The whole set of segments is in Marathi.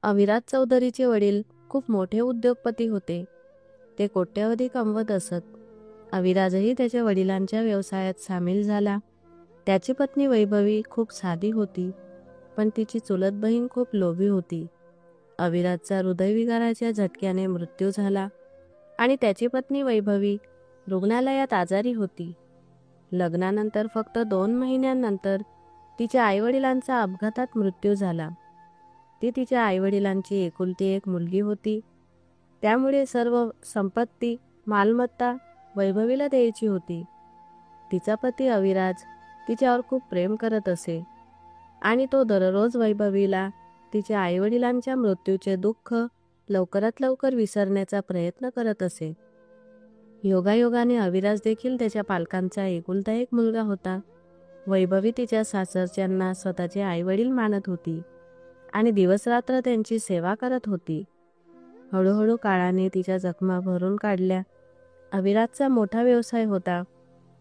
अविराज चौधरीचे वडील खूप मोठे उद्योगपती होते. ते कोट्यवधी कमवत असत. अविराजही त्याच्या वडिलांच्या व्यवसायात सामील झाला. त्याची पत्नी वैभवी खूप साधी होती, पण तिची चुलत बहीण खूप लोभी होती. अविराजचा हृदयविकाराच्या झटक्याने मृत्यू झाला आणि त्याची पत्नी वैभवी रुग्णालयात आजारी होती. लग्नानंतर फक्त 2 महिन्यांनंतर तिच्या आईवडिलांचा अपघातात मृत्यू झाला. ती तिच्या आईवडिलांची एकुलती एक मुलगी होती. त्यामुळे सर्व संपत्ती, मालमत्ता वैभवीला द्यायची होती. तिचा पती अविराज तिच्यावर खूप प्रेम करत असे आणि तो दररोज वैभवीला तिच्या आईवडिलांच्या मृत्यूचे दुःख लवकरात लवकर विसरण्याचा प्रयत्न करत असे. योगायोगाने अविराज देखील त्याच्या पालकांचा एकुलता एक मुलगा होता. वैभवी तिच्या सासरच्यांना स्वतःचे आईवडील मानत होती आणि दिवसरात्र त्यांची सेवा करत होती. हळूहळू काळाने तिच्या जखमा भरून काढल्या. अविराजचा मोठा व्यवसाय होता.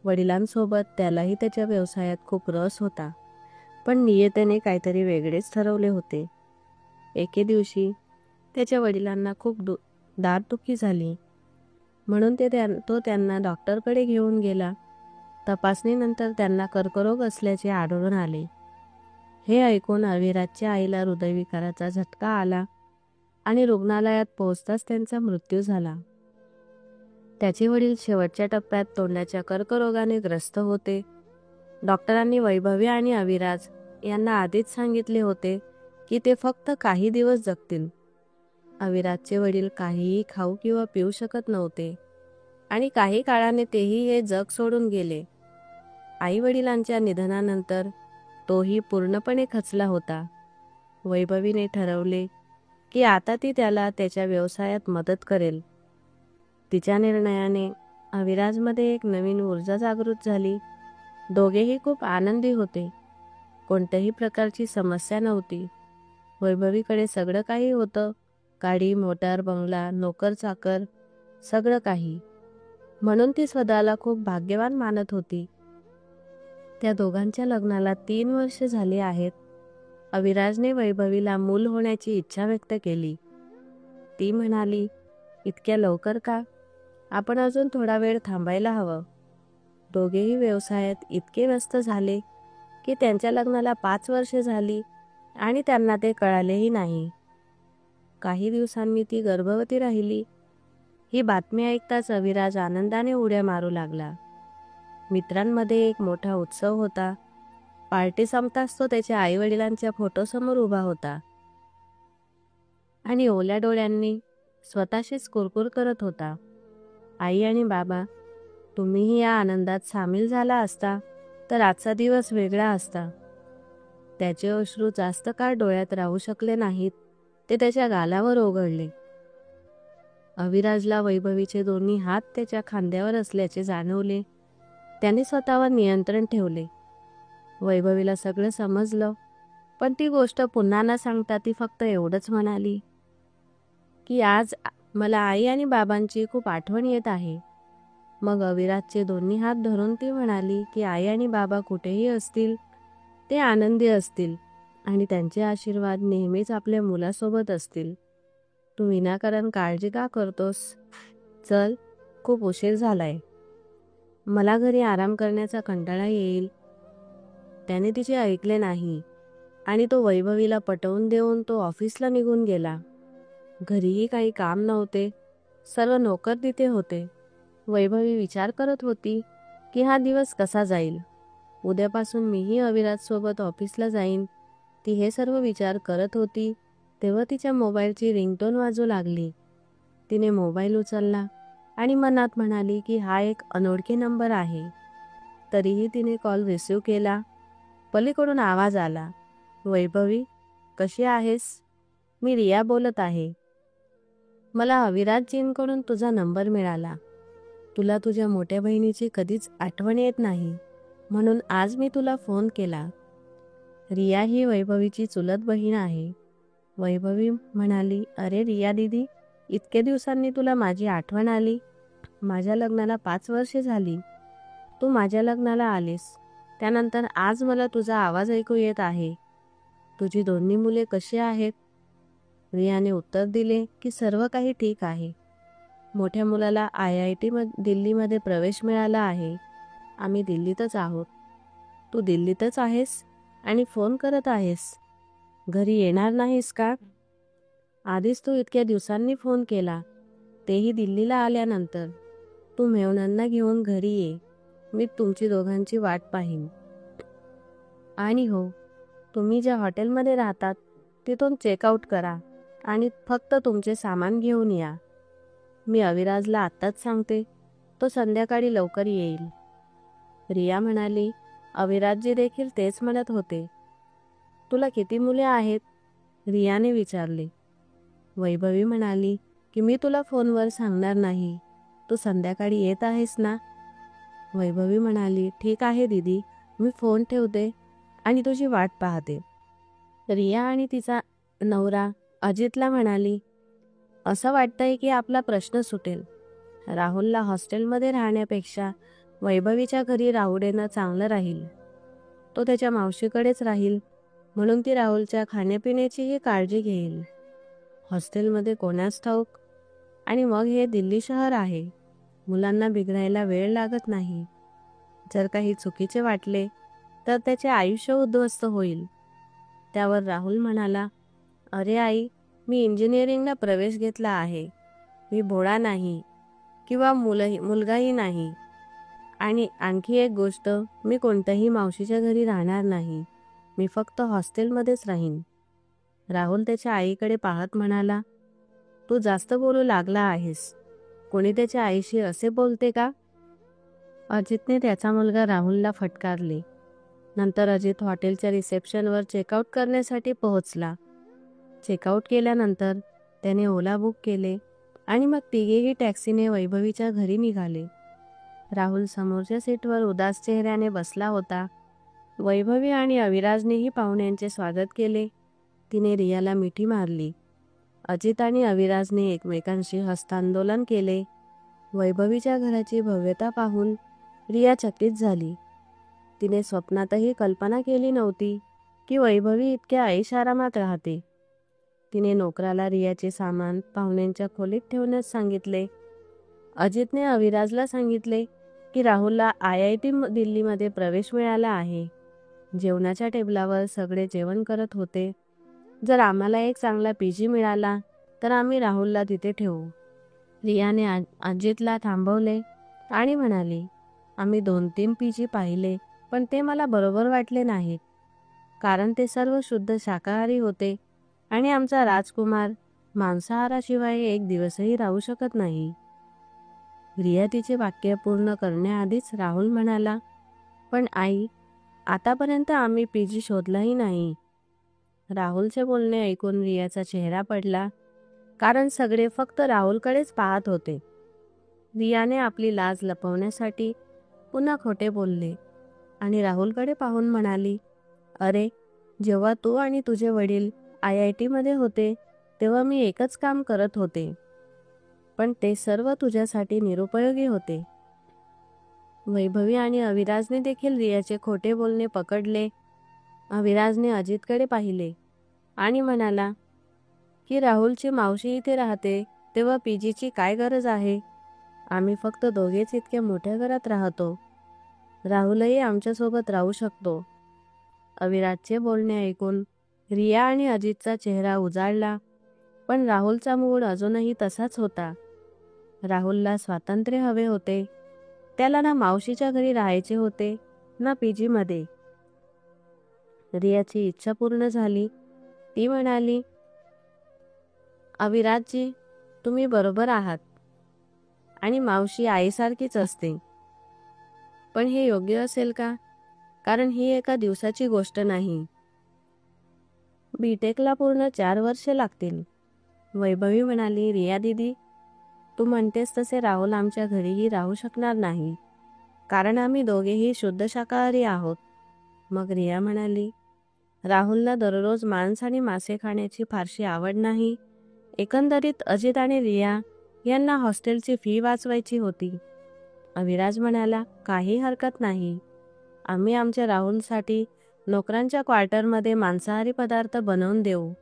वडिलांसोबत त्यालाही त्याच्या व्यवसायात खूप रस होता, पण नियतीने काहीतरी वेगळेच ठरवले होते. एके दिवशी त्याच्या वडिलांना खूप दातदुखी झाली, म्हणून तो त्यांना डॉक्टरकडे घेऊन गेला. तपासणीनंतर त्यांना कर्करोग असल्याचे आढळून आले. हे ऐकून अविराजच्या आईला हृदयविकाराचा झटका आला आणि रुग्णालयात पोहोचताच त्यांचा मृत्यू झाला. त्याचे वडील शेवटच्या टप्प्यात तोंडाच्या कर्करोगाने ग्रस्त होते. डॉक्टरांनी वैभवी आणि अविराज यांना आधीच सांगितले होते की ते फक्त काही दिवस जगतील. अविराजचे वडील काहीही खाऊ किंवा पिऊ शकत नव्हते आणि काही काळाने तेही हे जग सोडून गेले. आई वडिलांच्या निधनानंतर तोही पूर्णपणे खचला होता. वैभवीने ठरवले की आता ती त्याला त्याच्या व्यवसायात मदत करेल. तिच्या निर्णयाने अविराजमध्ये एक नवीन ऊर्जा जागृत झाली. दोघेही खूप आनंदी होते. कोणत्याही प्रकारची समस्या नव्हती. वैभवीकडे सगळं काही होतं. गाडी, मोटार, बंगला, नोकर चाकर, सगळं काही. म्हणून ती स्वतःला खूप भाग्यवान मानत होती. त्या दोघांच्या लग्नाला 3 वर्ष झाली आहेत. अविराजने वैभवीला मूल होण्याची इच्छा व्यक्त केली. ती म्हणाली, इतक्या लवकर का? आपण अजून थोडा वेळ थांबायला हवं. दोघेही व्यवसायात इतके व्यस्त झाले की त्यांच्या लग्नाला 5 वर्षे झाली आणि त्यांना ते कळालेही नाही. काही दिवसांनी ती गर्भवती राहिली. ही बातमी ऐकताच अविराज आनंदाने उड्या मारू लागला. मित्रांमध्ये एक मोठा उत्सव होता. पार्टी संपताच तो त्याच्या आईवडिलांच्या फोटोसमोर उभा होता आणि ओल्या डोळ्यांनी स्वतःशीच कुरकुर करत होता. आई आणि बाबा, तुम्हीही या आनंदात सामील झाला असता तर आजचा दिवस वेगळा असता. त्याचे अश्रू जास्त काळ डोळ्यात राहू शकले नाहीत. ते त्याच्या गालावर ओघळले. अविराजला वैभवीचे दोन्ही हात त्याच्या खांद्यावर असल्याचे जाणवले. त्याने स्वतःवर नियंत्रण ठेवले. वैभवीला सगळं समजलं, पण ती गोष्ट पुन्हा न सांगता ती फक्त एवढंच म्हणाली की आज मला आई आणि बाबांची खूप आठवण येत आहे. मग अविराजचे दोन्ही हात धरून ती म्हणाली की आई आणि बाबा कुठेही असतील, ते आनंदी असतील आणि त्यांचे आशीर्वाद नेहमीच आपल्या मुलासोबत असतील. तू विनाकारण काळजी का करतोस? चल, खूप उशीर झालाय. मला घरी आराम करण्याचा कंटाळा येईल. त्याने तिचे ऐकले नाही आणि तो वैभवीला पटवून देऊन तो ऑफिसला निघून गेला. घरीही काही काम नव्हते. सर्व नोकर तिथे होते. वैभवी विचार करत होती की हा दिवस कसा जाईल. उद्यापासून मीही अविराजसोबत ऑफिसला जाईन. ती हे सर्व विचार करत होती तेव्हा तिच्या मोबाईलची रिंगटोन वाजू लागली. तिने मोबाईल उचलला आणि मनात म्हणाली की हा एक अनोळखी नंबर आहे. तरीही तिने कॉल रिसीव्ह केला. पलीकडून आवाज आला, वैभवी, कशी आहेस? मी रिया बोलत आहे. मला अविराजजींकडून तुझा नंबर मिळाला. तुला तुझ्या मोठ्या बहिणीची कधीच आठवण येत नाही, म्हणून आज मी तुला फोन केला. रिया ही वैभवीची चुलत बहीण आहे. वैभवी म्हणाली, अरे रिया दीदी, इतक्या दिवसांनी तुला माझी आठवण आली. माझ्या लग्नाला 5 वर्षे झाली. तू माझ्या लग्नाला आलीस, त्यानंतर आज मला तुझा आवाज ऐकू येत आहे. तुझी दोन्ही मुले कशी आहेत? रियाने उत्तर दिले की सर्व काही ठीक आहे. मोठ्या मुलाला IIT दिल्लीमध्ये प्रवेश मिळाला आहे. आम्ही दिल्लीतच आहोत. तू दिल्लीतच आहेस आणि फोन करत आहेस. घरी येणार नाहीस का? आधीच तू इतक्या दिवसांनी फोन केला, तेही दिल्लीला आल्यानंतर. तू मेवण्यांना घेऊन घरी ये. मी तुमची दोघांची वाट पाहीन. आणि हो, तुम्ही ज्या हॉटेलमध्ये राहतात तिथून चेकआउट करा आणि फक्त तुमचे सामान घेऊन या. मी अविराजला आत्ताच सांगते, तो संध्याकाळी लवकर येईल. रिया म्हणाली, अविराजजी देखील तेच म्हणत होते. तुला किती मुले आहेत? रियाने विचारले. वैभवी म्हणाली की मी तुला फोनवर सांगणार नाही. तू संध्याकाळी येत आहेस ना? वैभवी म्हणाली, ठीक आहे दीदी, मी फोन ठेवते आणि तुझी वाट पाहते. रिया आणि तिचा नवरा अजितला म्हणाली, असं वाटतंय की आपला प्रश्न सुटेल. राहुलला हॉस्टेलमध्ये राहण्यापेक्षा वैभवीच्या घरी राहू देणं चांगलं राहील. तो त्याच्या मावशीकडेच राहील, म्हणून ती राहुलच्या खाण्यापिण्याचीही काळजी घेईल. हॉस्टेलमध्ये कोणास ठाऊक. आणि मग हे दिल्ली शहर आहे. मुलांना बिघडायला वेळ लागत नाही. जर काही चुकीचे वाटले तर त्याचे आयुष्य उद्ध्वस्त होईल. त्यावर राहुल म्हणाला, अरे आई, मी इंजिनिअरिंगला प्रवेश घेतला आहे. मी भोळा नाही किंवा मुलगाही नाही. आणि आणखी एक गोष्ट, मी कोणत्याही मावशीच्या घरी राहणार नाही. मी फक्त हॉस्टेलमध्येच राहीन. राहुल त्याच्या आईकडे पाहत म्हणाला, तू जास्त बोलू लागला आहेस. कोणी त्याच्या आईशी असे बोलते का? अजितने त्याचा मुलगा राहुलला फटकारले. नंतर अजित हॉटेलच्या रिसेप्शनवर चेकआउट करण्यासाठी पोहोचला. चेकआउट केल्यानंतर त्याने ओला बुक केले आणि मग तिघेही टॅक्सीने वैभवीच्या घरी निघाले. राहुल समोरच्या सीटवर उदास चेहऱ्याने बसला होता. वैभवी आणि अविराजनेही पाहुण्यांचे स्वागत केले. तिने रियाला मिठी मारली. अजित आणि अविराजने एकमेकांशी हस्तांदोलन केले. वैभवीच्या घराची भव्यता पाहून रिया चकित झाली. तिने स्वप्नातही कल्पना केली नव्हती की वैभवी इतक्या ऐशारामात राहते. तिने नोकराला रियाचे सामान पाहुण्यांच्या खोलीत ठेवण्यास सांगितले. अजितने अविराजला सांगितले की राहुलला IIT दिल्लीमध्ये प्रवेश मिळाला आहे. जेवणाच्या टेबलावर सगळे जेवण करत होते. जर आम्हाला एक चांगला PG मिळाला तर आम्ही राहुलला तिथे ठेवू. रियाने अजितला थांबवले आणि म्हणाली, आम्ही 2-3 PG पाहिले, पण ते मला बरोबर वाटले नाहीत. कारण ते सर्व शुद्ध शाकाहारी होते आणि आमचा राजकुमार मांसाहाराशिवाय एक दिवसही राहू शकत नाही. रिया तिचे वाक्य पूर्ण करण्याआधीच राहुल म्हणाला, पण आई, आतापर्यंत आम्ही PG शोधलाही नाही. राहुलचे बोलणे ऐकून रियाचा चेहरा पडला, कारण सगळे फक्त राहुलकडेच पाहत होते. रियाने आपली लाज लपवण्यासाठी पुन्हा खोटे बोलले आणि राहुलकडे पाहून म्हणाली, अरे, जेव्हा तू आणि तुझे वडील IIT मध्ये होते तेव्हा मी एकच काम करत होते, पण ते सर्व तुझ्यासाठी निरुपयोगी होते. वैभवी आणि अविराजने देखील रियाचे खोटे बोलणे पकडले. अविराजने अजितकडे पाहिले आणि म्हणाला की राहुलची मावशी इथे राहते तेव्हा PGची काय गरज आहे? आम्ही फक्त दोघेच इतक्या मोठ्या घरात राहतो. राहुलही आमच्यासोबत राहू शकतो. अविराजचे बोलणे ऐकून रिया आणि अजितचा चेहरा उजाडला, पण राहुलचा मूड अजूनही तसाच होता. राहुलला स्वातंत्र्य हवे होते. त्याला ना मावशीच्या घरी राहायचे होते ना PG मध्ये. रियाची इच्छा पूर्ण झाली. ती म्हणाली, अविराजजी, तुम्ही बरोबर आहात आणि मावशी आईसारखीच असते. पण हे योग्य असेल का? कारण ही एका दिवसाची गोष्ट नाही. BTechला पूर्ण 4 वर्षे लागतील. वैभवी म्हणाली, रिया दीदी, तू म्हणतेस तसे राहुल आमच्या घरीही राहू शकणार नाही, कारण आम्ही दोघेही शुद्ध शाकाहारी आहोत. मग रिया म्हणाली, राहुलला दररोज मांस आणि मासे खाण्याची फारशी आवड नाही. एकंदरीत अजित आणि रिया यांना हॉस्टेलची फी वाचवायची होती. अविराज म्हणाला, काही हरकत नाही. आम्ही आमच्या राहुलसाठी नोकरांच्या क्वार्टरमध्ये मांसाहारी पदार्थ बनवून देऊ.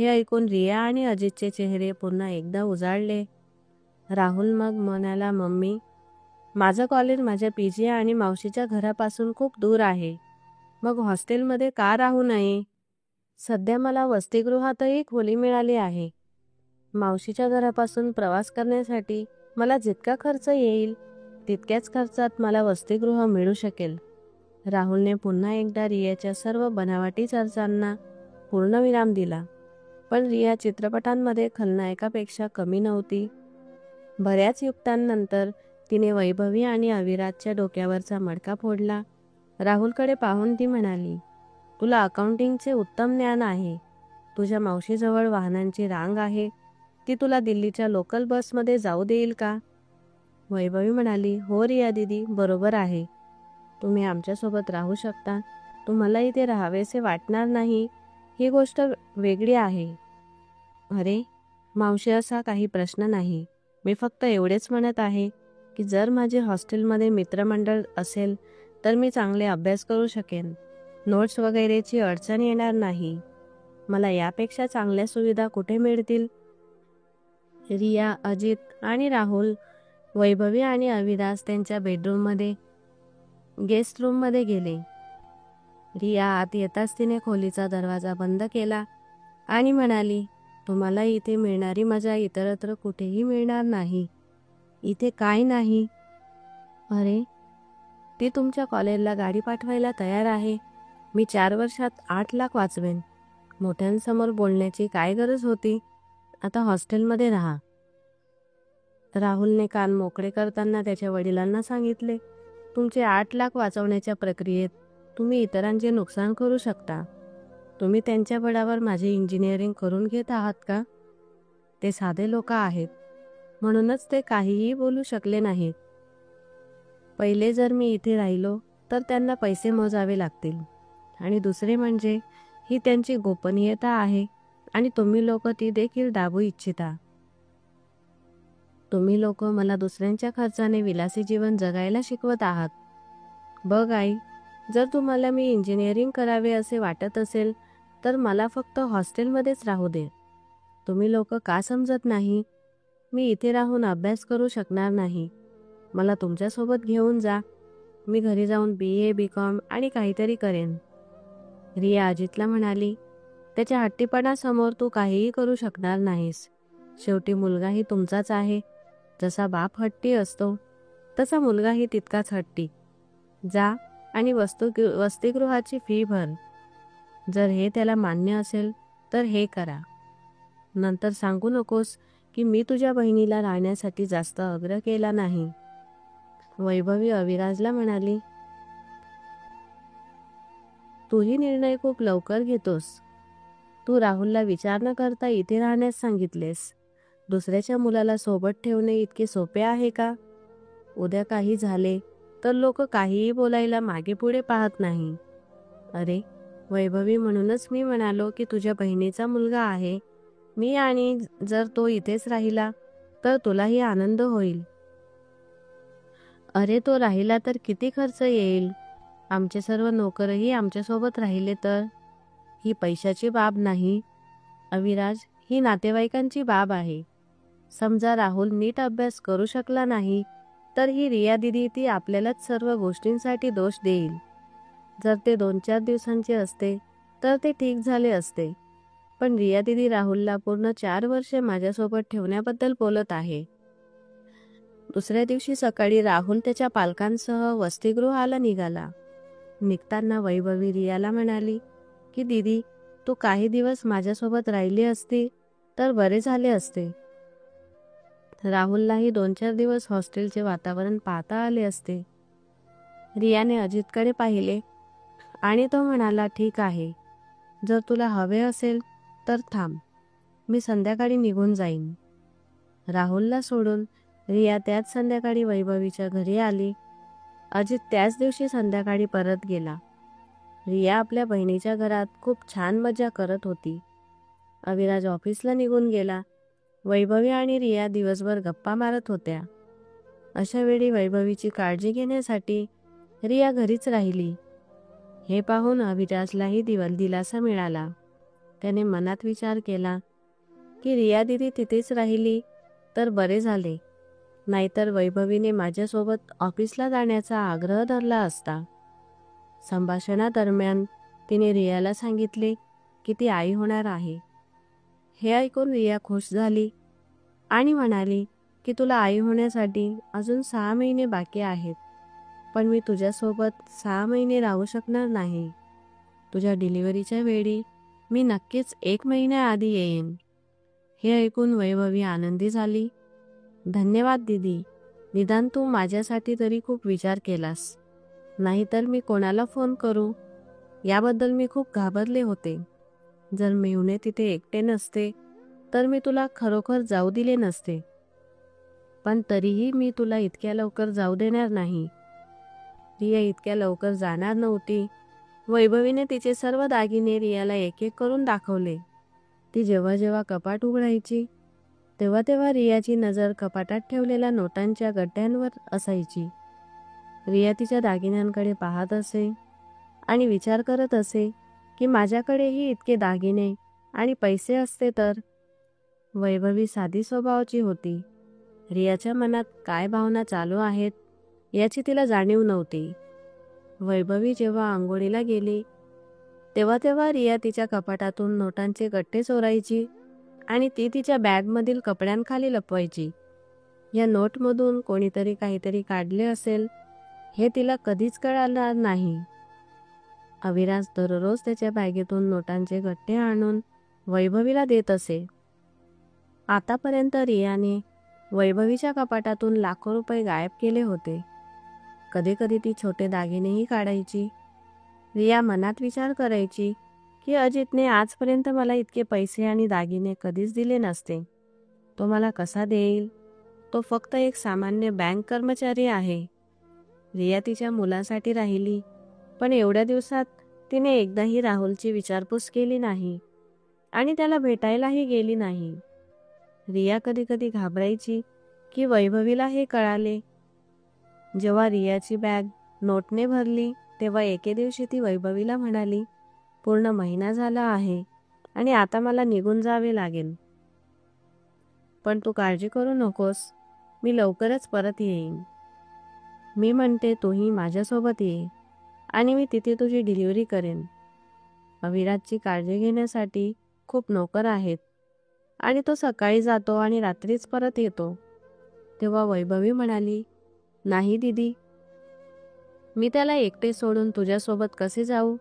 हे ऐकून रिया आणि अजितचे चेहरे पुन्हा एकदा उजाळले. राहुल मग म्हणाला, मम्मी, माझं कॉलेज माझ्या पीजी आणि मावशीच्या घरापासून खूप दूर आहे. मग हॉस्टेलमध्ये का राहू नये? सध्या मला वसतिगृहातही खोली मिळाली आहे. मावशीच्या घरापासून प्रवास करण्यासाठी मला जितका खर्च येईल तितक्याच खर्चात मला वसतिगृह मिळू शकेल. राहुलने पुन्हा एकदा रियाच्या सर्व बनावटी चर्चांना पूर्णविराम दिला. पण रिया चित्रपटांमध्ये खलनायकापेक्षा कमी नव्हती. बऱ्याच युक्तांनंतर तिने वैभवी आणि अविराजच्या डोक्यावरचा मडका फोडला. राहुलकडे पाहून ती म्हणाली, तुला अकाउंटिंगचे उत्तम ज्ञान आहे. तुझ्या मावशीजवळ वाहनांची रांग आहे. ती तुला दिल्लीच्या लोकल बसमध्ये जाऊ देईल का? वैभवी म्हणाली, हो रिया दीदी, बरोबर आहे. तुम्ही आमच्यासोबत राहू शकता. तुम्हाला इथे राहावेसे वाटणार नाही ही गोष्ट वेगळी आहे. अरे मावशी, असा काही प्रश्न नाही. मी फक्त एवढेच म्हणत आहे की जर माझे हॉस्टेलमध्ये मित्रमंडळ असेल तर मी चांगले अभ्यास करू शकेन. नोट्स वगैरेची अडचण येणार नाही. मला यापेक्षा चांगल्या सुविधा कुठे मिळतील? रिया, अजित आणि राहुल वैभवी आणि अविराज त्यांच्या बेडरूममध्ये गेस्ट रूममध्ये गेले. रिया आत येताच तिने खोलीचा दरवाजा बंद केला आणि म्हणाली, तुम्हाला इथे मिळणारी मजा इतरत्र कुठेही मिळणार नाही. इथे काय नाही? अरे, ती तुमच्या कॉलेजला गाडी पाठवायला तयार आहे. मी 4 वर्षात 8 लाख वाचवेन. मोठ्यांसमोर बोलण्याची काय गरज होती? आता हॉस्टेलमध्ये राहा. राहुलने कान मोकळे करताना त्याच्या वडिलांना सांगितले, तुमचे 8 लाख वाचवण्याच्या प्रक्रियेत तुम्ही इतरांचे नुकसान करू शकता. तुम्ही त्यांच्या बळावर माझे इंजिनिअरिंग करून घेत आहात का? ते साधे लोक आहेत, म्हणूनच ते काहीही बोलू शकले नाहीत. पहिले जर मी इथे राहिलो तर त्यांना पैसे मोजावे लागतील. आणि दुसरे म्हणजे ही त्यांची गोपनीयता आहे आणि तुम्ही लोक ती देखील दाबू इच्छिता. तुम्ही लोक मला दुसऱ्यांच्या खर्चाने विलासी जीवन जगायला शिकवत आहात. बघ आई, जर तुम्हाला मी इंजिनिअरिंग करावे असे वाटत असेल तर मला फक्त हॉस्टेलमध्येच राहू दे. तुम्ही लोक का समजत नाही? मी इथे राहून अभ्यास करू शकणार नाही. मला तुमच्यासोबत घेऊन जा. मी घरी जाऊन BA BCom आणि काहीतरी करेन. रिया अजितला म्हणाली, त्याच्या हट्टीपणासमोर तू काहीही करू शकणार नाहीस. शेवटी मुलगाही तुमचाच आहे. जसा बाप हट्टी असतो तसा मुलगाही तितकाच हट्टी. जा आणि वसतिगृहाची फी भर. जर हे त्याला मान्य असेल तर हे करा. नंतर सांगू नकोस की मी तुझ्या बहिणीला राहण्यासाठी जास्त आग्रह केला नाही. वैभवी अविराजला म्हणाली, तूही निर्णय खूप लवकर घेतोस. तू राहुलला विचार न करता इथे राहण्यास सांगितलेस. दुसऱ्याच्या मुलाला सोबत ठेवणे इतके सोपे आहे का? उद्या काही झाले तर लोक काहीही बोलायला मागे पुढे पाहत नाही. अरे वैभवी, म्हणूनच मी म्हणालो की तुझ्या बहिणीचा मुलगा आहे मी, आणि जर तो इथेच राहिला तर तुलाही आनंद होईल. अरे तो राहिला तर किती खर्च येईल? आमचे सर्व नोकरही आमच्यासोबत राहिले तर? ही पैशाची बाब नाही अविराज, ही नातेवाईकांची बाब आहे. समजा राहुल नीट अभ्यास करू शकला नाही तर ही रिया दिदी ती आपल्यालाच सर्व गोष्टींसाठी दोष देईल. जर ते 2-4 दिवसांचे असते तर ते ठीक झाले असते. पण रिया दिदी राहुलला पूर्ण 4 वर्षे माझ्यासोबत ठेवण्याबद्दल बोलत आहे. दुसऱ्या दिवशी सकाळी राहुल त्याच्या पालकांसह वसतिगृहाला निघाला. निघताना वैभवी रियाला म्हणाली की दीदी, तू काही दिवस माझ्यासोबत राहिली असती तर बरे झाले असते. राहुललाही 2-4 दिवस हॉस्टेलचे वातावरण पाहता आले असते. रियाने अजितकडे पाहिले आणि तो म्हणाला, ठीक आहे, जर तुला हवे असेल तर थांब. मी संध्याकाळी निघून जाईन. राहुलला सोडून रिया त्याच संध्याकाळी वैभवीच्या घरी आली. अजित त्याच दिवशी संध्याकाळी परत गेला. रिया आपल्या बहिणीच्या घरात खूप छान मजा करत होती. अविराज ऑफिसला निघून गेला. वैभवी आणि रिया दिवसभर गप्पा मारत होत्या. अशा वेळी वैभवीची काळजी घेण्यासाठी रिया घरीच राहिली. हे पाहून अविराजलाही दिलासा मिळाला. त्याने मनात विचार केला की रिया दिदी तिथेच राहिली तर बरे झाले, नाहीतर वैभवीने माझ्यासोबत ऑफिसला जाण्याचा आग्रह धरला असता. संभाषणादरम्यान तिने रियाला सांगितले की ती आई होणार आहे. हे ऐकून रिया खुश झाली आणि म्हणाली की तुला आई होण्यासाठी अजून 6 महिने बाकी आहेत, पण मी तुझ्यासोबत 6 महिने राहू शकणार नाही. तुझ्या डिलिव्हरीच्या वेळी मी नक्कीच 1 महिन्याआधी येईन. हे ऐकून वैभवी आनंदी झाली. धन्यवाद दीदी, निदान तू माझ्यासाठी तरी खूप विचार केलास, नाहीतर मी कोणाला फोन करू याबद्दल मी खूप घाबरले होते. जर मेहुणे तिथे एकटे नसते तर मी तुला खरोखर जाऊ दिले नसते, पण तरीही मी तुला इतक्या लवकर जाऊ देणार नाही. रिया इतक्या लवकर जाणार नव्हती. वैभवीने तिचे सर्व दागिने रियाला एक एक करून दाखवले. ती जेव्हा जेव्हा कपाट उघडायची तेव्हा तेव्हा रियाची नजर कपाटात ठेवलेल्या नोटांच्या गड्ड्यांवर असायची. रिया तिच्या दागिन्यांकडे पाहत असे आणि विचार करत असे की माझ्याकडेही इतके दागिने आणि पैसे असते तर. वैभवी साधी स्वभावाची होती. रियाच्या मनात काय भावना चालू आहेत याची तिला जाणीव नव्हती. वैभवी जेव्हा आंघोळीला गेली तेव्हा तेव्हा रिया तिच्या कपाटातून नोटांचे गट्टे चोरायची आणि ती तिच्या बॅगमधील कपड्यांखाली लपवायची. या नोटमधून कोणीतरी काहीतरी काढले असेल हे तिला कधीच कळणार नाही. अविराज दररोज त्याच्या बॅगेतून नोटांचे गट्टे आणून वैभवीला देत असे. आतापर्यंत रियाने वैभवीच्या कपाटातून लाखो रुपये गायब केले होते. कधी कधी ती छोटे दागिनेही काढायची. रिया मनात विचार करायची की अजितने आजपर्यंत मला इतके पैसे आणि दागिने कधीच दिले नसते. तो मला कसा देईल? तो फक्त एक सामान्य बँक कर्मचारी आहे. रिया तिच्या मुलासाठी राहिली, पण एवढ्या दिवसात तिने एकदाही राहुलची विचारपूस केली नाही आणि त्याला भेटायलाही गेली नाही. रिया कधी कधी घाबरायची की वैभवीला हे कळाले. जेव्हा रियाची बॅग नोटने भरली तेव्हा एके दिवशी ती वैभवीला म्हणाली, पूर्ण महिना झाला आहे आणि आता मला निघून जावे लागेल. पण तू काळजी करू नकोस, मी लवकरच परत येईन. मी म्हणते तूही माझ्यासोबत ये आणि मी तिथे तुझी डिलिव्हरी करेन. अविराजची काळजी घेण्यासाठी खूप नोकर आहेत आणि तो सकाळी जातो आणि रात्रीच परत येतो. तेव्हा वैभवी म्हणाली, नाही दीदी, मी त्याला एकटे सोडून तुझ्यासोबत कसे जाऊ?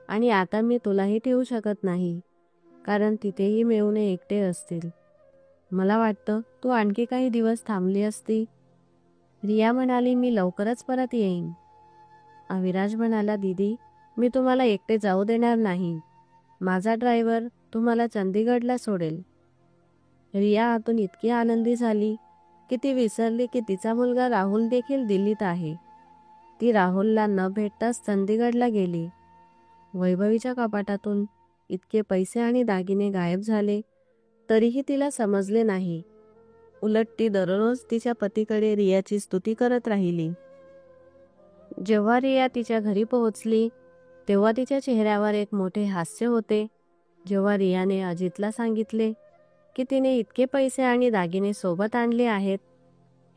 आणि आता मी तुलाही ठेवू शकत नाही, कारण तिथेही मेहुणे एकटे असतील. मला वाटतं तू आणखी काही दिवस थांबली असती. रिया म्हणाली, मी लवकरच परत येईन. अविराज म्हणाला, दीदी, मी तुम्हाला एकटे जाऊ देणार नाही. माझा ड्रायव्हर तुम्हाला चंदीगडला सोडेल. रिया आतून इतकी आनंदी झाली की ती विसरली की तिचा मुलगा राहुल देखील दिल्लीत आहे. ती राहुलला न भेटताच चंदीगडला गेली. वैभवीच्या कपाटातून इतके पैसे आणि दागिने गायब झाले तरीही तिला समजले नाही. उलट ती दररोज तिच्या पतीकडे रियाची स्तुती करत राहिली. जेव्हा रिया तिच्या घरी पोहोचली तेव्हा तिच्या चेहऱ्यावर एक मोठे हास्य होते. जेव्हा रियाने अजितला सांगितले की तिने इतके पैसे आणि दागिने सोबत आणले आहेत,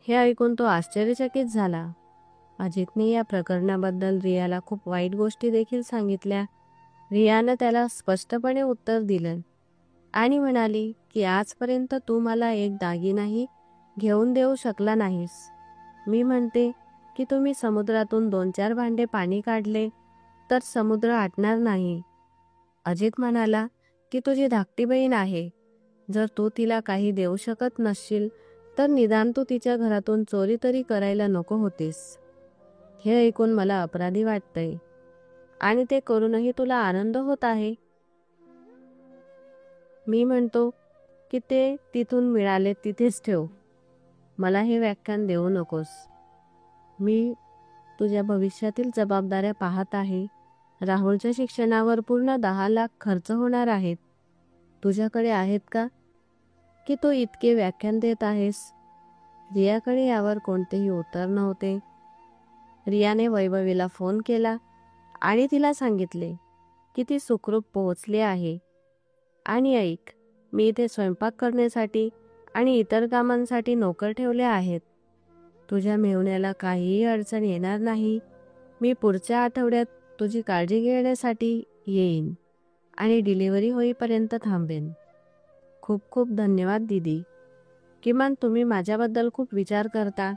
हे ऐकून तो आश्चर्यचकित झाला. अजितने या प्रकरणाबद्दल रियाला खूप वाईट गोष्टी देखील सांगितल्या. रियानं त्याला स्पष्टपणे उत्तर दिलं आणि म्हणाली की आजपर्यंत तू मला एक दागिनाही घेऊन देऊ शकला नाहीस. मी म्हणते की तुम्ही समुद्रातून 2-4 भांडे पाणी काढले तर समुद्र आटणार नाही. अजित म्हणाला की तुझी धाकटी बहीण आहे. जर तू तिला काही देऊ शकत नसशील तर निदान तू तिच्या घरातून चोरी तरी करायला नको होतीस. हे ऐकून मला अपराधी वाटतंय आणि ते करूनही तुला आनंद होत आहे. मी म्हणतो की ते तिथून मिळाले तिथेच ठेव. मला हे व्याख्यान देऊ नकोस. मी तुझ्या भविष्यातील जबाबदाऱ्या पाहत आहे. राहुलच्या शिक्षणावर पूर्ण 10 लाख खर्च होणार आहेत. तुझ्याकडे आहेत का की तू इतके व्याख्यान देत आहेस? रियाकडे यावर कोणतेही उत्तर नव्हते. रियाने वैभवीला फोन केला आणि तिला सांगितले की ती सुखरूप पोहोचली आहे आणि ऐक, मी इथे स्वयंपाक करण्यासाठी आणि इतर कामांसाठी नोकर ठेवले आहेत. तुझ्या मेहुण्याला काहीही अडचण येणार नाही. मी पुढच्या आठवड्यात तुझी काळजी घेण्यासाठी येईन आणि डिलिव्हरी होईपर्यंत थांबेन. खूप खूप धन्यवाद दीदी. किमान तुम्ही माझ्याबद्दल खूप विचार करता.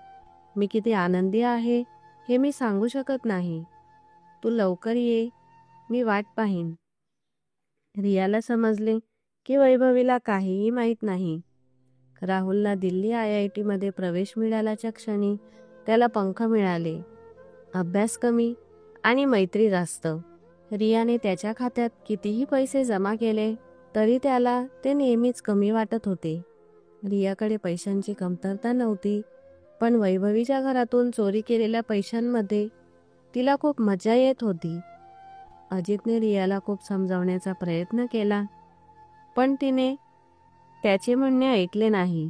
मी किती आनंदी आहे हे मी सांगू शकत नाही. तू लवकर ये, मी वाट पाहीन. रियाला समजले की वैभवीला काहीही माहीत नाही. राहुलला दिल्ली IIT मध्ये प्रवेश मिळाल्याच्या क्षणी त्याला पंख मिळाले. अभ्यास कमी आणि मैत्री जास्त. रियाने त्याच्या खात्यात कितीही पैसे जमा केले तरी त्याला ते नेहमीच कमी वाटत होते. रियाकडे पैशांची कमतरता नव्हती, पण वैभवीच्या घरातून चोरी केलेल्या पैशांमध्ये तिला खूप मजा येत होती. अजितने रियाला खूप समजावण्याचा प्रयत्न केला, पण तिने त्याचे म्हणणे ऐकले नाही.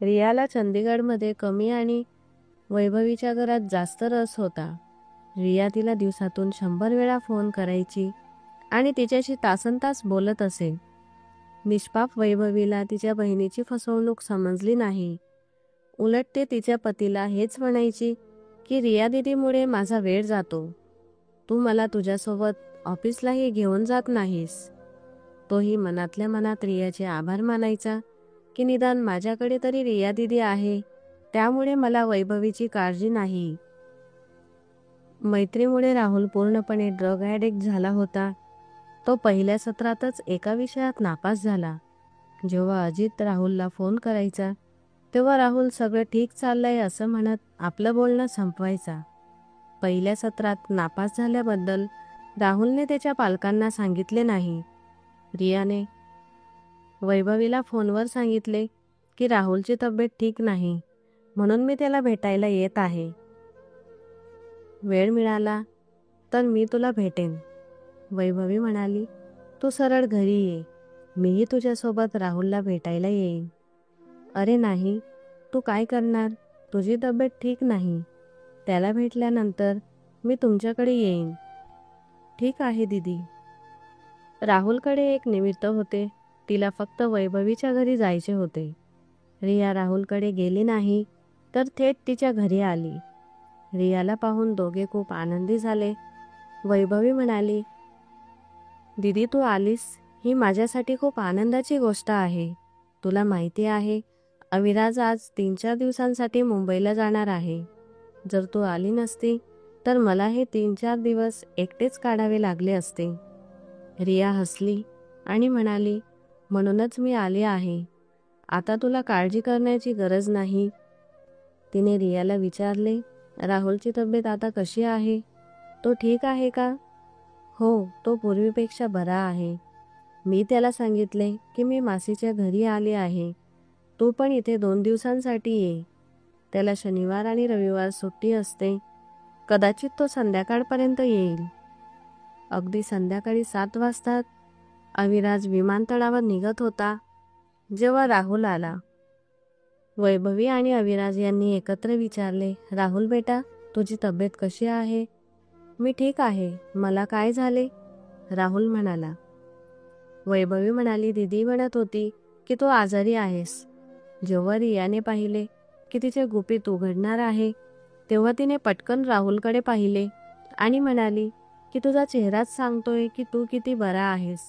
रियाला चंदीगडमध्ये कमी आणि वैभवीच्या घरात जास्त रस होता. रिया तिला दिवसातून 100 वेळा फोन करायची आणि तिच्याशी तासनतास बोलत असे. निष्पाप वैभवीला तिच्या बहिणीची फसवणूक समजली नाही. उलट ते तिच्या पतीला हेच म्हणायची की रिया दीदीमुळे माझा वेळ जातो. तू मला तुझ्यासोबत ऑफिसलाही घेऊन जात नाहीस. तोही मनातल्या मनात रियाचे आभार मानायचा की निदान माझ्याकडे तरी रिया दीदी आहे, त्यामुळे मला वैभवीची काळजी नाही. मैत्रीमुळे राहुल पूर्णपणे ड्रग ॲडिक्ट झाला होता. तो पहिल्या सत्रातच एका विषयात नापास झाला. जेव्हा अजित राहुलला फोन करायचा तेव्हा राहुल सगळं ठीक चाललंय असं म्हणत आपलं बोलणं संपवायचा. पहिल्या सत्रात नापास झाल्याबद्दल राहुलने त्याच्या पालकांना सांगितले नाही. रियाने वैभवीला फोनवर सांगितले की राहुलची तब्येत ठीक नाही, म्हणून मी त्याला भेटायला येत आहे. वेळ मिळाला तर मी तुला भेटेन. वैभवी म्हणाली, तू सरळ घरी ये, मीही तुझ्यासोबत राहुलला भेटायला येईन. अरे नाही, तू काय करणार? तुझी तब्येत ठीक नाही. त्याला भेटल्यानंतर मी तुमच्याकडे येईन. ठीक आहे दीदी. राहुलकडे एक निमित्त होते. तिला फक्त वैभवीच्या घरी जायचे होते. रिया राहुलकडे गेली नाही तर थेट तिच्या घरी आली. रियाला पाहून दोघे खूप आनंदी झाले. वैभवी म्हणाली, दीदी तू आलीस ही माझ्यासाठी खूप आनंदाची गोष्ट आहे. तुला माहिती आहे, अविराज आज 3-4 दिवसांसाठी मुंबईला जाणार आहे. जर तू आली नसती तर मला हे 3-4 दिवस एकटेच काढावे लागले असते. रिया हसली आणि म्हणाली, म्हणूनच मी आले आहे. आता तुला काळजी करण्याची गरज नाही. तिने रियाला विचारले, राहुलची तब्येत आता कशी आहे? तो ठीक आहे का? हो, तो पूर्वीपेक्षा बरा आहे. मी त्याला सांगितले की मी मासीच्या घरी आले आहे. तू पण इथे 2 दिवसांसाठी ये. त्याला शनिवार आणि रविवार सुट्टी असते. कदाचित तो संध्याकाळपर्यंत येईल. अगदी संध्याकाळी 7 वाजता अविराज विमानतळावर निघत होता जेव्हा राहुल आला. वैभवी आणि अविराज यांनी एकत्र विचारले, राहुल बेटा, तुझी तब्येत कशी आहे? मी ठीक आहे. मला काय झाले? राहुल म्हणाला. वैभवी म्हणाली, दीदी म्हणत होती की तू आजारी आहेस. जेव्हा रियाने पाहिले की तिचे गुपित उघडणार आहे तेव्हा तिने पटकन राहुलकडे पाहिले आणि म्हणाली की तुझा चेहराच सांगतोय की तू किती बरा आहेस.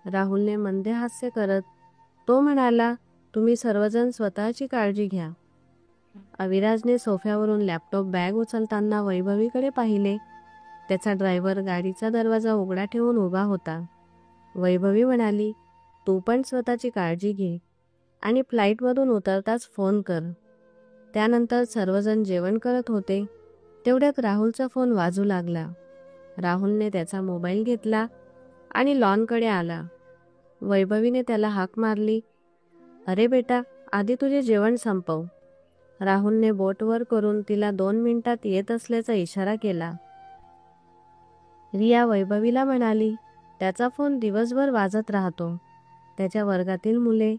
राहुलने मंद हास्य करत तो म्हणाला, तुम्ही सर्वजण स्वतःची काळजी घ्या. अविराजने सोफ्यावरून लॅपटॉप बॅग उचलताना वैभवीकडे पाहिले. त्याचा ड्रायव्हर गाडीचा दरवाजा उघडा ठेवून उभा होता. वैभवी म्हणाली, तू पण स्वतःची काळजी घे आणि फ्लाईटमधून उतरताच फोन कर. त्यानंतर सर्वजण जेवण करत होते तेवढ्यात राहुलचा फोन वाजू लागला. राहुलने त्याचा मोबाईल घेतला आणि लॉनकडे आला. वैभवीने त्याला हाक मारली, अरे बेटा, आधी तुझे जेवण संपव. राहुलने बोट वर करून तिला 2 मिनिटात येत असल्याचा इशारा केला. रिया वैभवीला म्हणाली, त्याचा फोन दिवसभर वाजत राहतो. त्याच्या वर्गातील मुले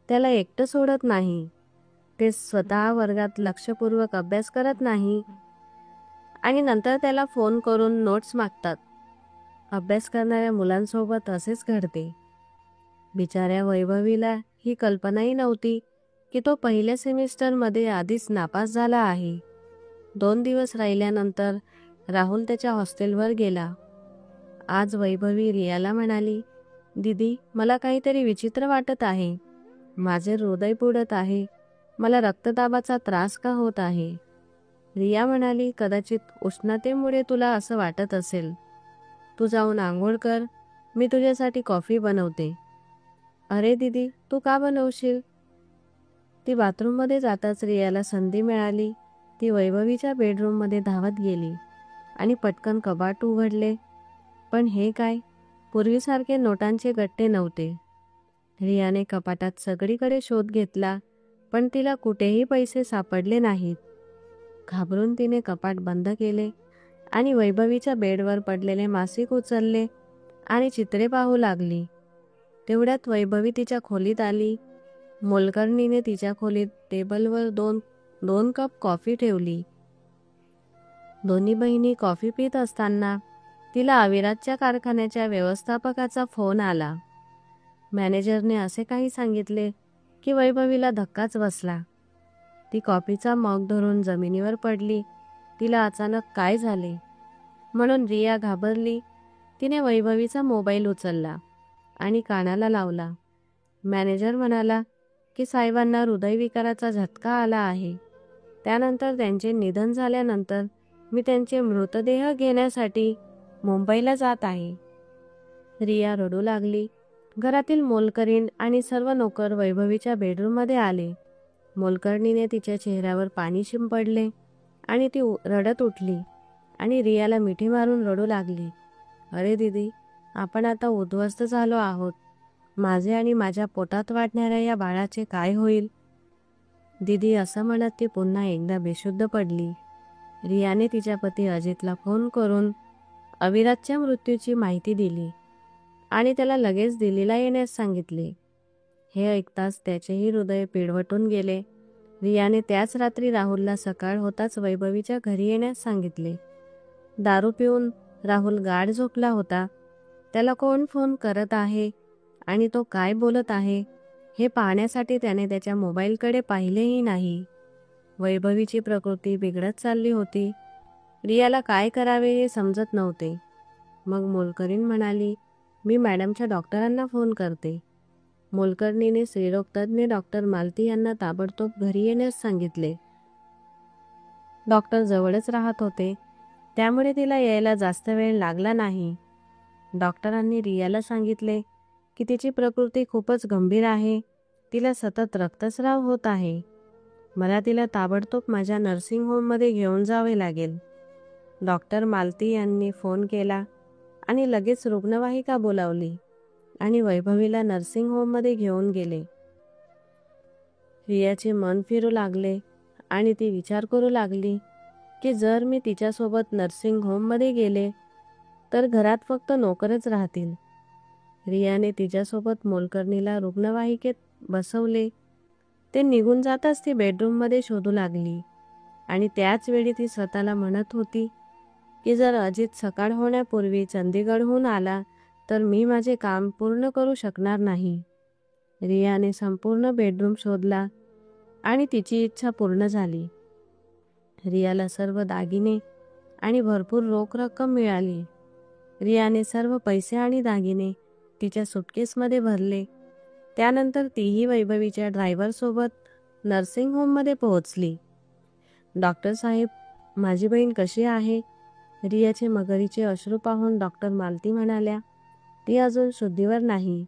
त्याला एकटं सोडत नाही. ते स्वतः वर्गात लक्षपूर्वक अभ्यास करत नाही आणि नंतर त्याला फोन करून नोट्स मागतात. अभ्यास करणाऱ्या मुलांसोबत असेच घडते. बिचाऱ्या वैभवीला ही कल्पनाही नव्हती की तो पहिल्या सेमिस्टरमध्ये आधीच नापास झाला आहे. 2 दिवस राहिल्यानंतर राहुल त्याच्या हॉस्टेलवर गेला. आज वैभवी रियाला म्हणाली, दीदी, मला काहीतरी विचित्र वाटत आहे. माझे हृदय पुढत आहे. मला रक्तदाबाचा त्रास का होत आहे? रिया म्हणाली, कदाचित उष्णतेमुळे तुला असं वाटत असेल. तू जाऊन आंघोळ कर, मी तुझ्यासाठी कॉफी बनवते. अरे दीदी, तू का बनवशील? ती बाथरूममध्ये जाताच रियाला संधी मिळाली. ती वैभवीच्या बेडरूममध्ये धावत गेली आणि पटकन कपाट उघडले. पण हे काय? पूर्वीसारखे नोटांचे गट्टे नव्हते. रियाने कपाटात सगळीकडे शोध घेतला, पण तिला कुठेही पैसे सापडले नाहीत. घाबरून तिने कपाट बंद केले आणि वैभवीच्या बेडवर पडलेले मासिक उचलले आणि चित्रे पाहू लागली. तेवढ्यात वैभवी तिच्या खोलीत आली. मोलकरणीने तिच्या खोलीत टेबलवर दोन कप कॉफी ठेवली. दोन्ही बहिणी कॉफी पित असताना तिला अविराजच्या कारखान्याच्या व्यवस्थापकाचा फोन आला. मॅनेजरने असे काही सांगितले की वैभवीला धक्काच बसला. ती कॉफीचा मग धरून जमिनीवर पडली. तिला अचानक काय झाले म्हणून रिया घाबरली. तिने वैभवीचा मोबाईल उचलला आणि कानाला लावला. मॅनेजर म्हणाला की साहेबांना हृदयविकाराचा झटका आला आहे. त्यानंतर त्यांचे निधन झाल्यानंतर मी त्यांचे मृतदेह घेण्यासाठी मुंबईला जात आहे. रिया रडू लागली. घरातील मोलकरीण आणि सर्व नोकर वैभवीच्या बेडरूममध्ये आले. मोलकर्णीने तिच्या चेहऱ्यावर पाणी शिंपडले आणि ती रडत उठली आणि रियाला मिठी मारून रडू लागली. अरे दीदी, आपण आता उद्ध्वस्त झालो आहोत. माझे आणि माझ्या पोटात वाढणाऱ्या या बाळाचे काय होईल? दीदी, असं म्हणत ती पुन्हा एकदा बेशुद्ध पडली. रियाने तिच्या पती अजितला फोन करून अविराजच्या मृत्यूची माहिती दिली आणि त्याला लगेच दिल्लीला येण्यास सांगितले. हे ऐकताच त्याचेही हृदय पिळवटून गेले. रियाने त्याच रात्री राहुलला सकाळ होताच वैभवीच्या घरी येण्यास सांगितले. दारू पिऊन राहुल गाढ झोपला होता. त्याला कोण फोन करत आहे आणि तो काय बोलत आहे हे पाहण्यासाठी त्याने त्याच्या मोबाईलकडे पाहिलेही नाही. वैभवीची प्रकृती बिघडत चालली होती. रियाला काय करावे हे समजत नव्हते. मग मोलकरीण म्हणाली, मी मॅडमच्या डॉक्टरांना फोन करते. मोलकर्णीने स्त्रीरोगतज्ञ डॉक्टर मालती यांना ताबडतोब घरी येण्यास सांगितले. डॉक्टर जवळच राहत होते, त्यामुळे तिला यायला जास्त वेळ लागला नाही. डॉक्टरांनी रियाला सांगितले की तिची प्रकृती खूपच गंभीर आहे. तिला सतत रक्तस्राव होत आहे. मला तिला ताबडतोब माझ्या नर्सिंग होममध्ये घेऊन जावे लागेल. डॉक्टर मालती यांनी फोन केला आणि लगेच रुग्णवाहिका बोलावली आणि वैभवीला नर्सिंग होममध्ये घेऊन गेले. रियाचे मन फिरू लागले आणि ती विचार करू लागली की जर मी तिच्यासोबत नर्सिंग होममध्ये गेले तर घरात फक्त नोकरच राहतील. रियाने तिच्यासोबत मोलकर्णीला रुग्णवाहिकेत बसवले. ते निघून जाताच ती बेडरूममध्ये शोधू लागली आणि त्याच वेळी ती स्वतःला म्हणत होती की जर अजित सकाळ होण्यापूर्वी चंदीगडहून आला तर मी माझे काम पूर्ण करू शकणार नाही. रियाने संपूर्ण बेडरूम शोधला आणि तिची इच्छा पूर्ण झाली. रियाला सर्व दागिने आणि भरपूर रोख रक्कम मिळाली. रियाने सर्व पैसे आणि दागिने तिच्या सुटकेसमध्ये भरले. त्यानंतर तीही वैभवीच्या ड्रायव्हरसोबत नर्सिंग होममध्ये पोहोचली. डॉक्टर साहेब, माझी बहीण कशी आहे? रियाचे मगरीचे अश्रू पाहून डॉक्टर मालती म्हणाल्या, ती अजून शुद्धीवर नाही,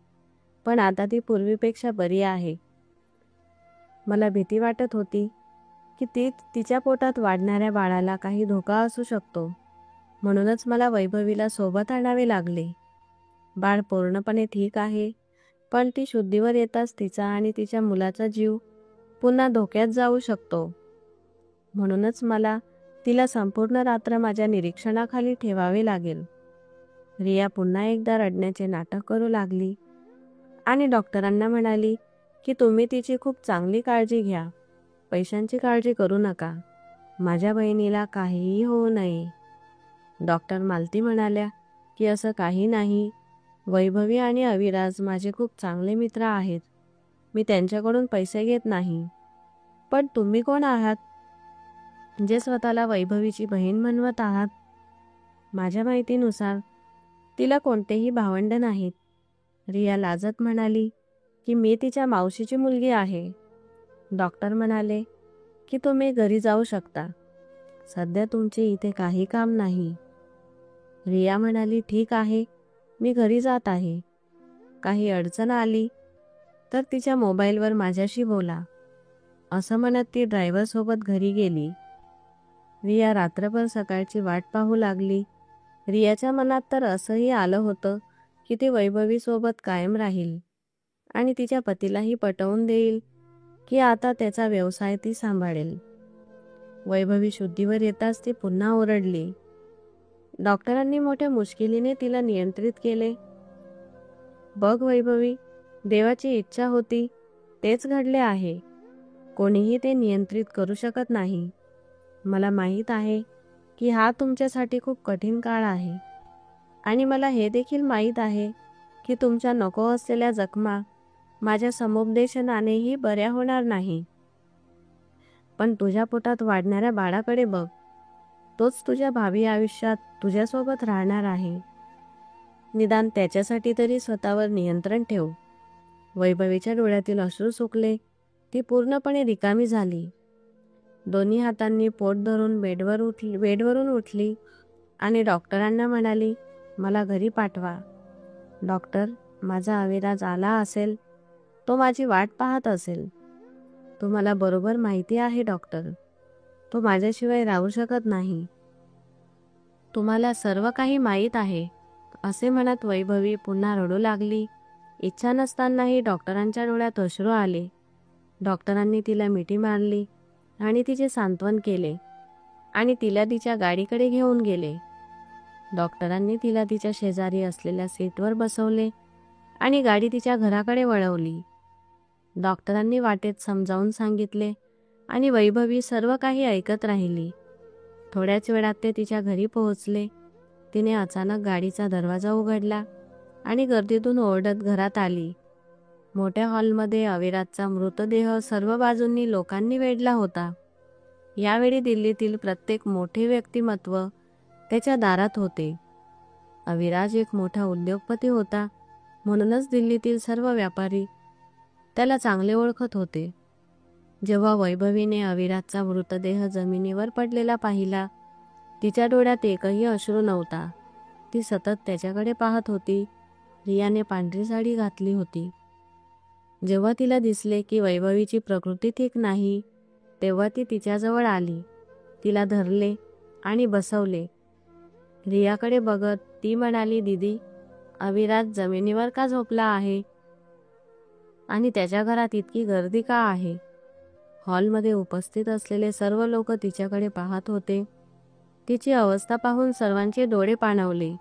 पण आता ती पूर्वीपेक्षा बरी आहे. मला भीती वाटत होती की तिच्या पोटात वाढणाऱ्या बाळाला काही धोका असू शकतो, म्हणूनच मला वैभवीला सोबत आणावे लागले. बाळ पूर्णपणे ठीक आहे, पण ती शुद्धीवर येताच तिचा आणि तिच्या मुलाचा जीव पुन्हा धोक्यात जाऊ शकतो. म्हणूनच मला तिला संपूर्ण रात्र माझ्या निरीक्षणाखाली ठेवावे लागेल. रिया पुन्हा एकदा रडण्याचे नाटक करू लागली आणि डॉक्टरांना म्हणाली की तुम्ही तिची खूप चांगली काळजी घ्या. पैशांची काळजी करू नका. माझ्या बहिणीला काहीही होऊ नये. डॉक्टर मालती म्हणाल्या की असं काही नाही. वैभवी आणि अविराज माझे खूप चांगले मित्र आहेत. मी त्यांच्याकडून पैसे घेत नाही. पण तुम्ही कोण आहात, जे स्वतःला वैभवीची बहीण म्हणवत आहात? माझ्या माहितीनुसार तिला कोणतेही भावंड नाहीत. रिया लाजत म्हणाली की मी तिच्या मावशीची मुलगी आहे. डॉक्टर म्हणाले की तुम्ही घरी जाऊ शकता. सध्या तुमचे इथे काही काम नाही. रिया म्हणाली, ठीक आहे, मी घरी जात आहे. काही अडचण आली तर तिच्या मोबाईलवर माझ्याशी बोला, असं म्हणत ती ड्रायव्हरसोबत घरी गेली. रिया रात्रभर सकाळची वाट पाहू लागली. रियाच्या मनात तर असंही आलं होतं की ती वैभवीसोबत कायम राहील आणि तिच्या पतीलाही पटवून देईल की आता त्याचा व्यवसाय ती सांभाळेल. वैभवी शुद्धीवर येताच ती पुन्हा ओरडली. डॉक्टरांनी मोठ्या मुश्किलीने तिला नियंत्रित केले. बघ वैभवी, देवाची इच्छा होती तेच घडले आहे. कोणीही ते नियंत्रित करू शकत नाही. मला माहीत आहे की हा तुमच्यासाठी खूप कठीण काळ आहे आणि मला हे देखील माहीत आहे की तुमच्या नको असलेल्या जखमा माझ्या समुपदेशनानेही बऱ्या होणार नाही. पण तुझ्या पोटात वाढणाऱ्या बाळाकडे बघ. तोच तुझ्या भावी आयुष्यात तुझ्यासोबत राहणार आहे. निदान त्याच्यासाठी तरी स्वतःवर नियंत्रण ठेव. वैभवीच्या डोळ्यातील अश्रू सुकले. ती पूर्णपणे रिकामी झाली. दोन्ही हातांनी पोट धरून बेडवरून उठली आणि डॉक्टरांना म्हणाली, मला घरी पाठवा. डॉक्टर, माझा अविराज आला असेल. तो माझी वाट पाहत असेल. तुम्हाला बरोबर माहिती आहे डॉक्टर, तो माझ्याशिवाय राहू शकत नाही. तुम्हाला सर्व काही माहीत आहे, असे म्हणत वैभवी पुन्हा रडू लागली. इच्छा नसतानाही डॉक्टरांच्या डोळ्यात अश्रू आले. डॉक्टरांनी तिला मिठी मारली आणि तिचे सांत्वन केले आणि तिला तिच्या गाडीकडे घेऊन गेले. डॉक्टरांनी तिला तिच्या शेजारी असलेल्या सीटवर बसवले आणि गाडी तिच्या घराकडे वळवली. डॉक्टरांनी वाटेत समजावून सांगितले आणि वैभवी सर्व काही ऐकत राहिली. थोड्याच वेळात ते तिच्या घरी पोहोचले. तिने अचानक गाडीचा दरवाजा उघडला आणि गर्दीतून ओरडत घरात आली. मोठ्या हॉलमध्ये अविराजचा मृतदेह सर्व बाजूंनी लोकांनी वेढला होता. यावेळी दिल्लीतील प्रत्येक मोठे व्यक्तिमत्व त्याच्या दारात होते. अविराज एक मोठा उद्योगपती होता, म्हणूनच दिल्लीतील सर्व व्यापारी त्याला चांगले ओळखत होते. जेव्हा वैभवीने अविराजचा मृतदेह जमिनीवर पडलेला पाहिला, तिच्या डोळ्यात एकही अश्रू नव्हता. ती सतत त्याच्याकडे पाहत होती. रियाने पांढरी साडी घातली होती. जेव्हा तिला दिसले की वैभवीची प्रकृती ठीक नाही, तेव्हा ती तिच्याजवळ आली. तिला धरले आणि बसवले. रियाकडे बघत ती म्हणाली, दीदी, अविराज जमिनीवर का झोपला आहे आणि त्याच्या घरात इतकी गर्दी का आहे? हॉलमध्ये उपस्थित असलेले सर्व लोक तिच्याकडे पाहत होते. तिची अवस्था पाहून सर्वांचे डोळे पाणावले.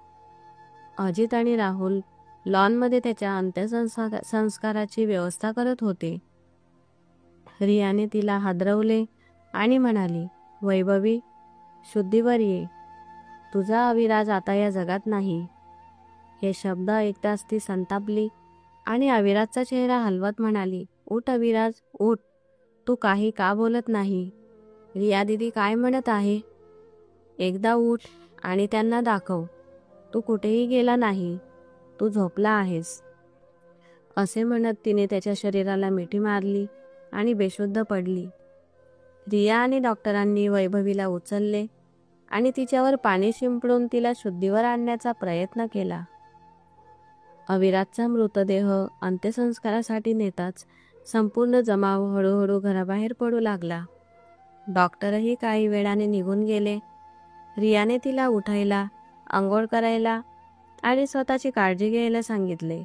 अजित आणि राहुल लॉनमध्ये त्याच्या अंत्यसंस्काराची व्यवस्था करत होते. रियाने तिला हादरवले आणि म्हणाली, वैभवी, शुद्धीवर ये. तुझा अविराज आता या जगात नाही. हे शब्द ऐकताच ती संतापली आणि अविराजचा चेहरा हलवत म्हणाली, उठ अविराज, उठ. तू काही का बोलत नाही? रिया दीदी काय म्हणत आहे? एकदा उठ आणि त्यांना दाखव. तू कुठेही गेला नाही, तू झोपला आहेस. असे म्हणत तिने त्याच्या शरीराला मिठी मारली आणि बेशुद्ध पडली. रिया आणि डॉक्टरांनी वैभवीला उचलले आणि तिच्यावर पाणी शिंपडून तिला शुद्धीवर आणण्याचा प्रयत्न केला. अविराजचा मृतदेह अंत्यसंस्कारासाठी नेताच संपूर्ण जमाव हळूहळू घराबाहेर पडू लागला. डॉक्टरही काही वेळाने निघून गेले. रियाने तिला उठायला, आंघोळ करायला आणि स्वतःची काळजी घ्यायला सांगितले.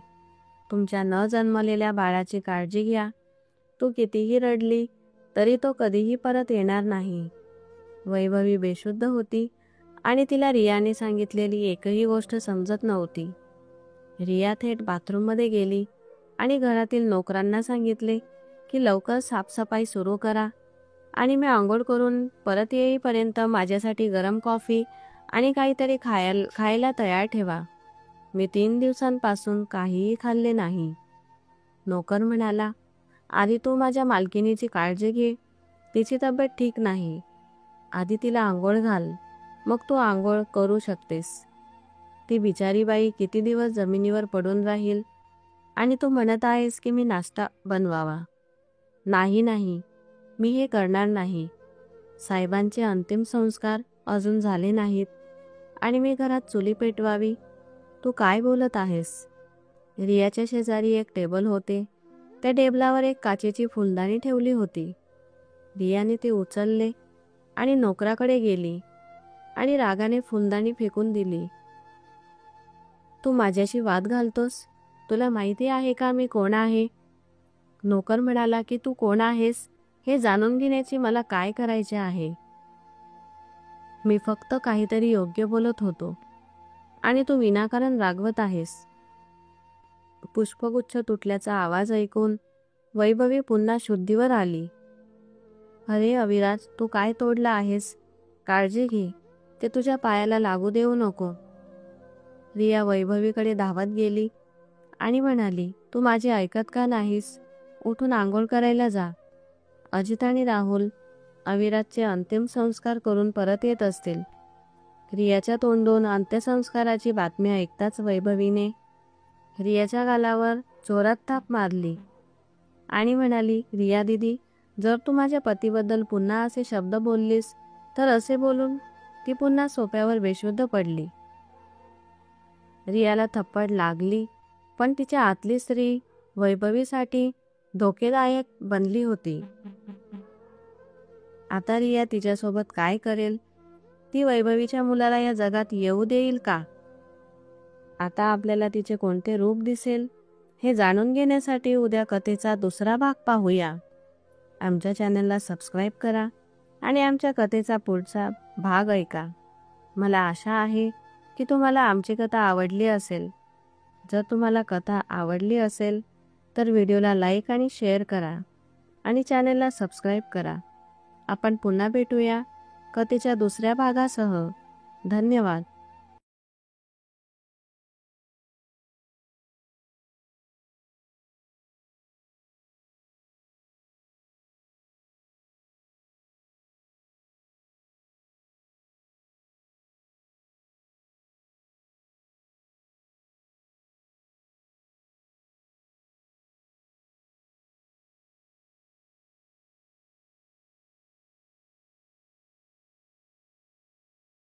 तुमच्या न जन्मलेल्या बाळाची काळजी घ्या. तू कितीही रडली तरी तो कधीही परत येणार नाही. वैभवी बेशुद्ध होती आणि तिला रियाने सांगितलेली एकही गोष्ट समजत नव्हती. रिया थेट बाथरूममध्ये गेली आणि घरातील नोकरांना सांगितले की लवकर साफसफाई सुरू करा आणि मी आंघोळ करून परत येईपर्यंत माझ्यासाठी गरम कॉफी आणि काहीतरी खायला तयार ठेवा. मी 3 दिवसांपासून काहीही खाल्ले नाही. नोकर म्हणाला, आधी तू माझ्या मालकिनीची काळजी घे. तिची तब्येत ठीक नाही. आधी तिला आंघोळ घाल, मग तू आंघोळ करू शकतेस. ती बिचारी बाई किती दिवस जमिनीवर पडून राहील. आणि तू म्हणत आहेस की मी नाश्ता बनवावा. नाही नाही, मी हे करणार नाही. साहेबांचे अंतिम संस्कार अजून झाले नाहीत आणि मी घरात चुली पेटवावी. तू काय बोलत आहेस? रियाच्या शेजारी एक टेबल होते. त्या टेबलावर एक काचेची फुलदाणी ठेवली होती. रियाने ते उचलले आणि नोकराकडे गेली आणि रागाने फुलदाणी फेकून दिली. तू माझ्याशी वाद घालतोस? तुला माहिती आहे का मी कोण आहे? नोकर म्हणाला की तू कोण आहेस हे जाणून घेण्याची मला काय करायचे आहे. मी फक्त काहीतरी योग्य बोलत होतो आणि तू विनाकारण रागवत आहेस. पुष्पगुच्छ तुटल्याचा आवाज ऐकून वैभवी पुन्हा शुद्धीवर आली. अरे अविराज, तू काय तोडलं आहेस? काळजी घे, ते तुझ्या पायाला लागू देऊ नको. रिया वैभवीकडे धावत गेली आणि म्हणाली, तू माझे ऐकत का नाहीस? उठून आंघोळ करायला जा. अजित आणि राहुल अविराजचे अंतिम संस्कार करून परत येत असतील. रियाच्या तोंडून अंत्यसंस्काराची बातमी ऐकताच वैभवीने रियाच्या गालावर जोरात थाप मारली आणि म्हणाली, रिया दिदी, जर तू माझ्या पतीबद्दल पुन्हा असे शब्द बोललीस तर असे बोलून ती पुन्हा सोफ्यावर बेशुद्ध पडली. रियाला थप्पड लागली, पण तिच्या आतली स्त्री वैभवीसाठी धोकेदायक बनली होती. आता रिया तिच्यासोबत काय करेल? ती वैभवीच्या मुलाला या जगात येऊ देईल का? आता आपल्याला तिचे कोणते रूप दिसेल हे जाणून घेण्यासाठी उद्या कथेचा दुसरा भाग पाहूया. आमच्या चॅनलला सबस्क्राईब करा आणि आमच्या कथेचा पुढचा भाग ऐका. मला आशा आहे की तुम्हाला आमची कथा आवडली असेल. जर तुम्हाला कथा आवडली असेल तर व्हिडिओला लाईक आणि शेअर करा आणि चॅनलला सबस्क्राईब करा. आपण पुन्हा भेटूया कथेच्या दुसऱ्या भागासह. धन्यवाद.